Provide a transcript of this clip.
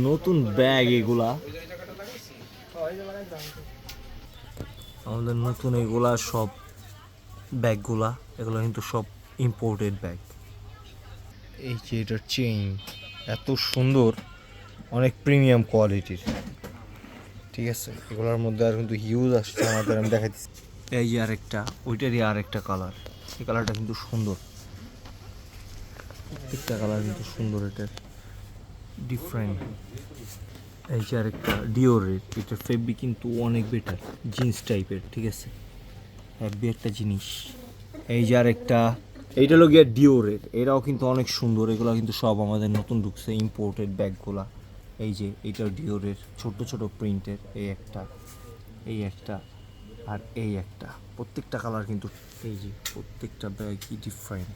নতুন ব্যাগ এগুলা আমাদের নতুন এগুলা সব ব্যাগগুলা এগুলো কিন্তু সব ইম্পোর্টেড ব্যাগ। এই যে এটার চেইন এত সুন্দর, অনেক প্রিমিয়াম কোয়ালিটির, ঠিক আছে। এগুলোর মধ্যে আর কিন্তু হিউজ আসছে আমাদের, আমি দেখাইতেছি। এই যে আরেকটা, ওইটারই আরেকটা কালার, এই কালারটা কিন্তু সুন্দর, প্রত্যেকটা কালার কিন্তু সুন্দর, এটার ডিফারেন্ট। এই যে আরেকটা ডিওরের, এটার ফেব্রিক কিন্তু অনেক বেটার, জিন্স টাইপের, ঠিক আছে, হ্যাভি একটা জিনিস। এই যে আরেকটা, এইটা হলো গিয়ে ডিওরের, এরাও কিন্তু অনেক সুন্দর। এগুলো কিন্তু সব আমাদের নতুন ঢুকছে ইম্পোর্টেড ব্যাগগুলা। এই যে এইটা ডিওরের, ছোট ছোট প্রিন্টের, এই একটা, এই একটা, আর এই একটা, প্রত্যেকটা কালার কিন্তু, এই যে প্রত্যেকটা ব্যাগই ডিফারেন্ট।